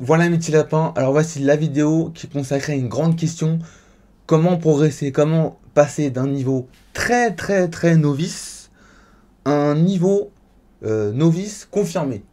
Voilà mes petits lapins, alors voici la vidéo qui est consacrée à une grande question. Comment progresser, comment passer d'un niveau très novice à un niveau novice confirmé.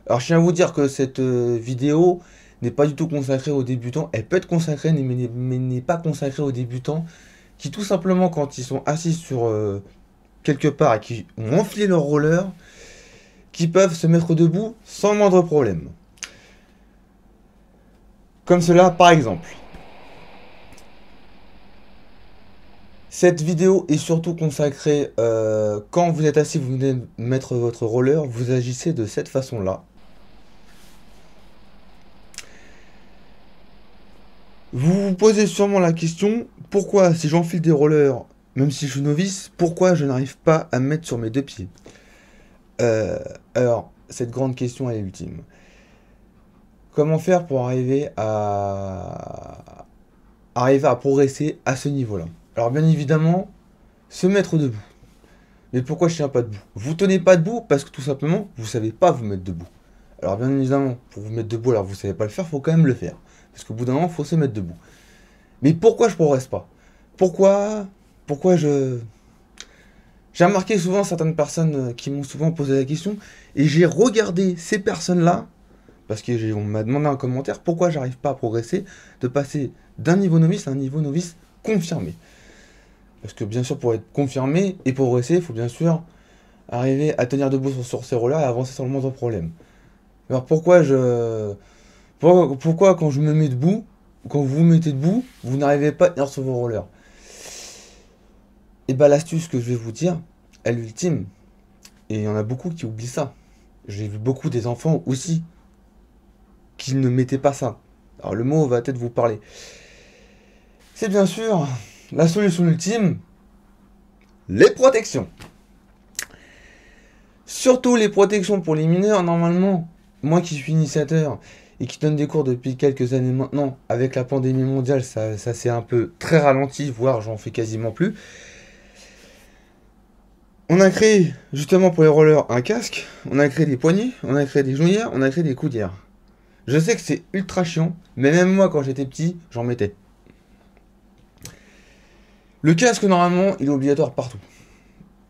Alors je tiens à vous dire que cette vidéo n'est pas du tout consacrée aux débutants. Elle peut être consacrée mais n'est pas consacrée aux débutants qui tout simplement quand ils sont assis sur quelque part et qui ont enfilé leur roller, qui peuvent se mettre debout sans moindre problème. Comme cela par exemple. Cette vidéo est surtout consacrée quand vous êtes assis, vous venez de mettre votre roller, vous agissez de cette façon-là. Vous vous posez sûrement la question, pourquoi si j'enfile des rollers, même si je suis novice, pourquoi je n'arrive pas à me mettre sur mes deux pieds? Euh, alors, cette grande question elle est ultime. Comment faire pour arriver à progresser à ce niveau-là? Alors bien évidemment, se mettre debout. Mais pourquoi je tiens pas debout? Vous tenez pas debout parce que tout simplement, vous savez pas vous mettre debout. Alors bien évidemment, pour vous mettre debout, alors vous savez pas le faire, faut quand même le faire. Parce qu'au bout d'un moment, faut se mettre debout. Mais pourquoi je progresse pas? Pourquoi Pourquoi je... J'ai remarqué souvent certaines personnes qui m'ont souvent posé la question, et j'ai regardé ces personnes-là, parce qu'on m'a demandé un commentaire, pourquoi j'arrive pas à progresser, de passer d'un niveau novice à un niveau novice confirmé. Parce que bien sûr, pour être confirmé et progresser, il faut bien sûr arriver à tenir debout sur ces rollers et avancer sans le moindre problème. Alors pourquoi quand je me mets debout, quand vous vous mettez debout, vous n'arrivez pas à tenir sur vos rollers? Et bah l'astuce que je vais vous dire, elle est ultime. Et il y en a beaucoup qui oublient ça. J'ai vu beaucoup des enfants aussi qui ne mettaient pas ça. Alors le mot va peut-être vous parler. C'est bien sûr la solution ultime, les protections. Surtout les protections pour les mineurs, normalement, moi qui suis initiateur et qui donne des cours depuis quelques années maintenant, avec la pandémie mondiale, ça s'est un peu très ralenti, voire j'en fais quasiment plus. On a créé, justement pour les rollers, un casque, on a créé des poignées, on a créé des genouillères, on a créé des coudières. Je sais que c'est ultra chiant, mais même moi quand j'étais petit, j'en mettais. Le casque, normalement, il est obligatoire partout.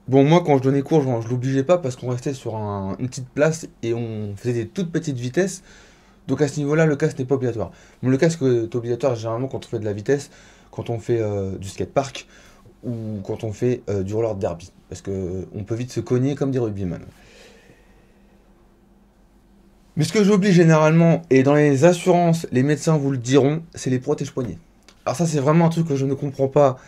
Bon, moi, quand je donnais cours, je l'obligeais pas parce qu'on restait sur une petite place et on faisait des toutes petites vitesses. Donc à ce niveau-là, le casque n'est pas obligatoire. Mais le casque est obligatoire généralement quand on fait de la vitesse, quand on fait du skatepark ou quand on fait du roller derby. Parce que on peut vite se cogner comme des rugbyman. Mais ce que j'oublie généralement, et dans les assurances, les médecins vous le diront, c'est les protège-poignets. Alors ça, c'est vraiment un truc que je ne comprends pas.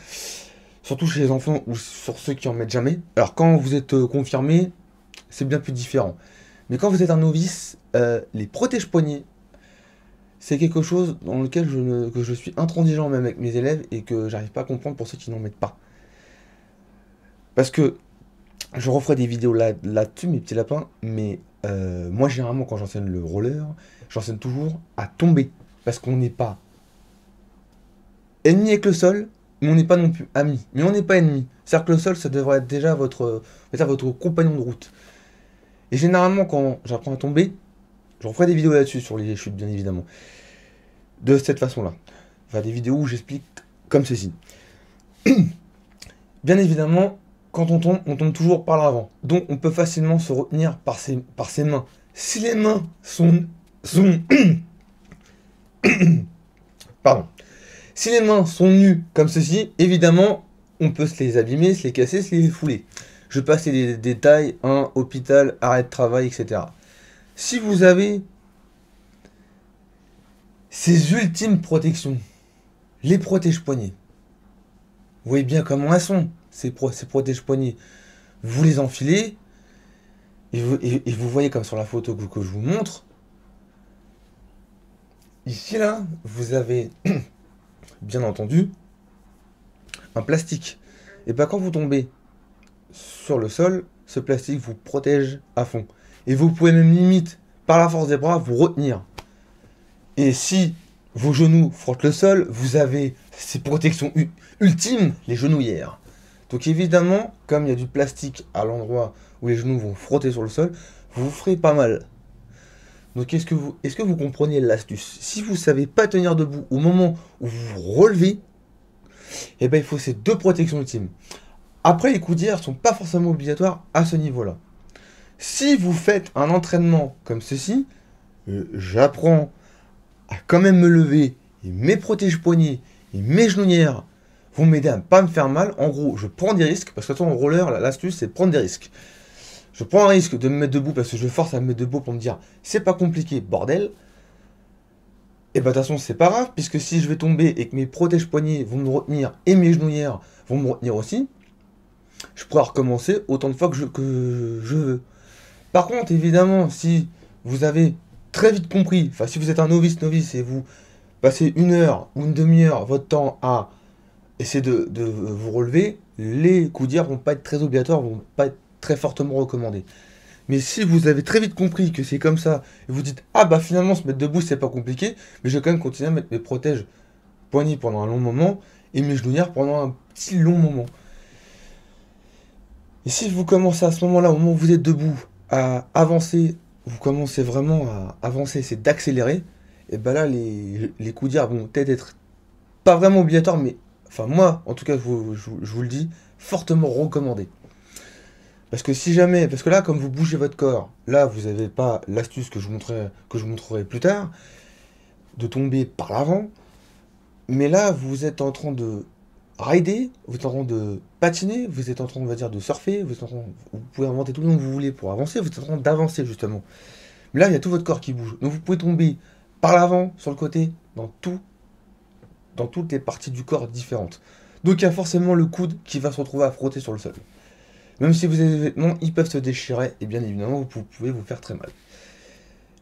Surtout chez les enfants ou sur ceux qui en mettent jamais. Alors quand vous êtes confirmé, c'est bien plus différent. Mais quand vous êtes un novice, les protège-poignets, c'est quelque chose dans lequel que je suis intransigeant même avec mes élèves et que j'arrive pas à comprendre pour ceux qui n'en mettent pas. Parce que je referai des vidéos là-dessus, mes petits lapins, mais moi généralement quand j'enseigne le roller, j'enseigne toujours à tomber. Parce qu'on n'est pas ennemi avec le sol, mais on n'est pas non plus amis. Mais on n'est pas ennemi. C'est-à-dire que le sol, ça devrait être déjà votre compagnon de route. Et généralement, quand j'apprends à tomber, j'en ferai des vidéos là-dessus, sur les chutes, bien évidemment. De cette façon-là. Enfin, des vidéos où j'explique comme ceci. Bien évidemment, quand on tombe toujours par l'avant. Donc, on peut facilement se retenir par ses mains. Si les mains sont pardon. Si les mains sont nues comme ceci, évidemment, on peut se les abîmer, se les casser, se les fouler. Je passe des détails, hôpital, arrêt de travail, etc. Si vous avez ces ultimes protections, les protège-poignets, vous voyez bien comment elles sont, ces protège-poignets. Vous les enfilez, et vous voyez comme sur la photo que je vous montre. Ici, là, vous avez, bien entendu, un plastique. Et bien quand vous tombez sur le sol, ce plastique vous protège à fond. Et vous pouvez même limite, par la force des bras, vous retenir. Et si vos genoux frottent le sol, vous avez ces protections ultimes, les genouillères. Donc évidemment, comme il y a du plastique à l'endroit où les genoux vont frotter sur le sol, vous vous ferez pas mal. Donc est-ce que vous comprenez l'astuce? Si vous ne savez pas tenir debout au moment où vous vous relevez, eh ben, il faut ces deux protections ultimes. Après, les coudières ne sont pas forcément obligatoires à ce niveau-là. Si vous faites un entraînement comme ceci, j'apprends à quand même me lever, et mes protège-poignets et mes genouillères vont m'aider à ne pas me faire mal. En gros, je prends des risques, parce que de toute façon, en roller, l'astuce, c'est de prendre des risques. Je prends un risque de me mettre debout parce que je force à me mettre debout pour me dire c'est pas compliqué, bordel. Et bah de toute façon, c'est pas grave, puisque si je vais tomber et que mes protège-poignets vont me retenir et mes genouillères vont me retenir aussi, je pourrai recommencer autant de fois que je veux. Par contre, évidemment, si vous avez très vite compris, enfin si vous êtes un novice et vous passez une heure ou une demi-heure votre temps à essayer de vous relever, les coudières vont pas être très obligatoires, vont pas être très fortement recommandés. Mais si vous avez très vite compris que c'est comme ça, et vous dites ah bah finalement se mettre debout c'est pas compliqué, mais je vais quand même continuer à mettre mes protèges poignets pendant un long moment et mes genouillères pendant un petit long moment. Et si vous commencez à ce moment-là, au moment où vous êtes debout, à avancer, vous commencez vraiment à avancer, c'est d'accélérer, et ben là les coudières vont peut-être être pas vraiment obligatoires, mais enfin moi en tout cas je vous le dis, fortement recommandé. Parce que si jamais, parce que là, comme vous bougez votre corps, là, vous n'avez pas l'astuce que je vous montrerai plus tard, de tomber par l'avant. Mais là, vous êtes en train de rider, vous êtes en train de patiner, vous êtes en train, on va dire, de surfer, vous pouvez inventer tout le nom que vous voulez pour avancer, vous êtes en train d'avancer, justement. Mais là, il y a tout votre corps qui bouge. Donc vous pouvez tomber par l'avant, sur le côté, dans toutes les parties du corps différentes. Donc il y a forcément le coude qui va se retrouver à frotter sur le sol. Même si vous avez des vêtements, ils peuvent se déchirer et bien évidemment, vous pouvez vous faire très mal.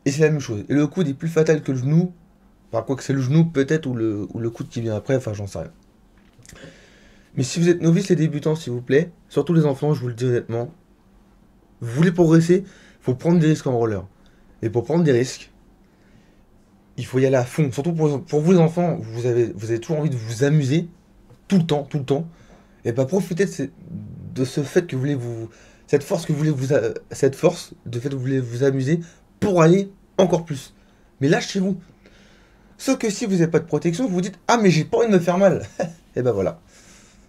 Et c'est la même chose. Et le coude est plus fatal que le genou. Enfin, quoi que c'est le genou peut-être ou le coude qui vient après, enfin j'en sais rien. Mais si vous êtes novice et débutant, s'il vous plaît, surtout les enfants, je vous le dis honnêtement, vous voulez progresser, il faut prendre des risques en roller. Et pour prendre des risques, il faut y aller à fond. Surtout pour vous les enfants, vous avez toujours envie de vous amuser, tout le temps, tout le temps. Et pas profiter de ce fait que vous voulez vous. Cette force que vous voulez vous. Cette force de fait que vous voulez vous amuser pour aller encore plus. Mais lâchez-vous. Sauf que si vous n'avez pas de protection, vous vous dites ah, mais j'ai pas envie de me faire mal. Et ben voilà.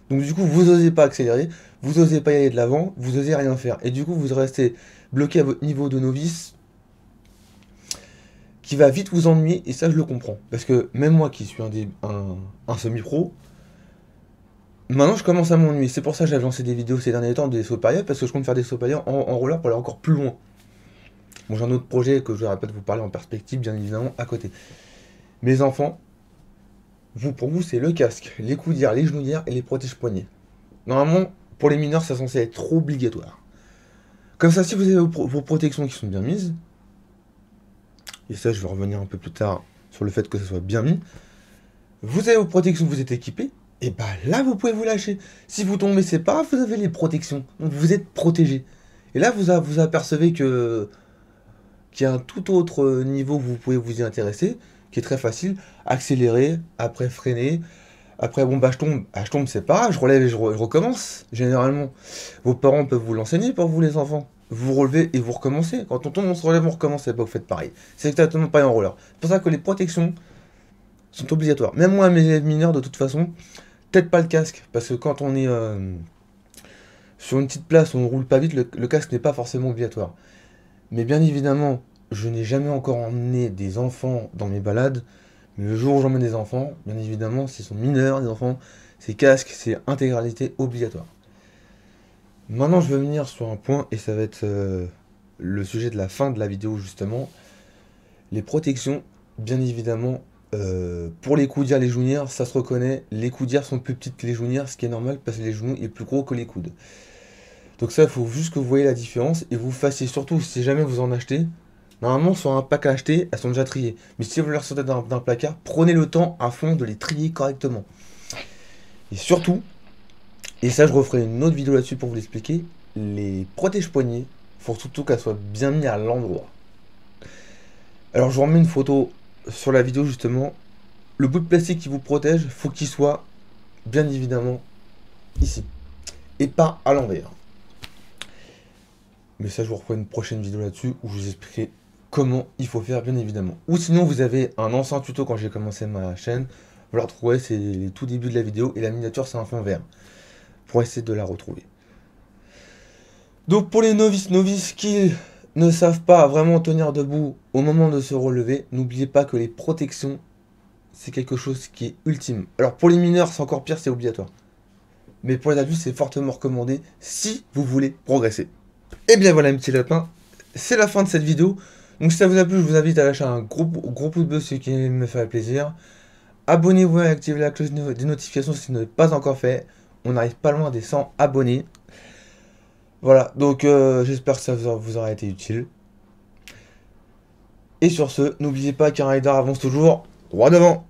Donc du coup, vous n'osez pas accélérer, vous n'osez pas y aller de l'avant, vous n'osez rien faire. Et du coup, vous restez bloqué à votre niveau de novice qui va vite vous ennuyer. Et ça, je le comprends. Parce que même moi qui suis un semi-pro, maintenant, je commence à m'ennuyer. C'est pour ça que j'avais lancé des vidéos ces derniers temps des sauts périodes, parce que je compte faire des sauts périodes en roller pour aller encore plus loin. Bon, j'ai un autre projet que je vais peut-être vous parler en perspective, bien évidemment, à côté. Mes enfants, pour vous, c'est le casque, les coudières, les genouillères et les protège-poignets. Normalement, pour les mineurs, c'est censé être obligatoire. Comme ça, si vous avez vos protections qui sont bien mises, et ça, je vais revenir un peu plus tard sur le fait que ça soit bien mis, vous avez vos protections, vous êtes équipés, et bah là, vous pouvez vous lâcher. Si vous tombez, c'est pas grave, vous avez les protections. Donc vous êtes protégé. Et là, vous apercevez qu'il y a un tout autre niveau où vous pouvez vous y intéresser, qui est très facile. Accélérer, après freiner. Après, bon, bah je tombe, c'est pas grave, je relève et je recommence. Généralement, vos parents peuvent vous l'enseigner pour vous, les enfants. Vous relevez et vous recommencez. Quand on tombe, on se relève, on recommence. Et pas vous faites pareil. C'est exactement pareil en roller. C'est pour ça que les protections sont obligatoires. Même moi, mes élèves mineurs, de toute façon, peut-être pas le casque, parce que quand on est sur une petite place où on roule pas vite, le casque n'est pas forcément obligatoire. Mais bien évidemment, je n'ai jamais encore emmené des enfants dans mes balades. Mais le jour où j'emmène des enfants, bien évidemment, s'ils sont mineurs, des enfants, c'est casque, c'est intégralité obligatoire. Maintenant, je vais venir sur un point, et ça va être le sujet de la fin de la vidéo, justement. Les protections, bien évidemment, pour les coudières, les genouillères, ça se reconnaît. Les coudières sont plus petites que les genouillères, ce qui est normal, parce que les genoux est plus gros que les coudes. Donc ça, il faut juste que vous voyez la différence, et vous fassiez surtout, si jamais vous en achetez, normalement, sur un pack à acheter, elles sont déjà triées. Mais si vous les ressortez d'un placard, prenez le temps à fond de les trier correctement. Et surtout, et ça je referai une autre vidéo là-dessus pour vous l'expliquer, les protège-poignets, il faut surtout qu'elles soient bien mises à l'endroit. Alors je vous remets une photo sur la vidéo justement. Le bout de plastique qui vous protège, faut qu'il soit bien évidemment ici. Et pas à l'envers. Mais ça je vous referai une prochaine vidéo là-dessus où je vous expliquerai comment il faut faire, bien évidemment. Ou sinon, vous avez un ancien tuto quand j'ai commencé ma chaîne. Vous la retrouverez, c'est les tout débuts de la vidéo. Et la miniature, c'est un fond vert. Pour essayer de la retrouver. Donc pour les novices qui ne savent pas vraiment tenir debout au moment de se relever, n'oubliez pas que les protections, c'est quelque chose qui est ultime. Alors pour les mineurs, c'est encore pire, c'est obligatoire. Mais pour les adultes, c'est fortement recommandé si vous voulez progresser. Et bien voilà, mes petits lapins, c'est la fin de cette vidéo. Donc si ça vous a plu, je vous invite à lâcher un gros pouce bleu, ce qui me fait plaisir. Abonnez-vous et activez la cloche des notifications si ce n'est pas encore fait. On n'arrive pas loin des 100 abonnés. Voilà, donc j'espère que ça vous aura été utile. Et sur ce, n'oubliez pas qu'un rider avance toujours droit devant.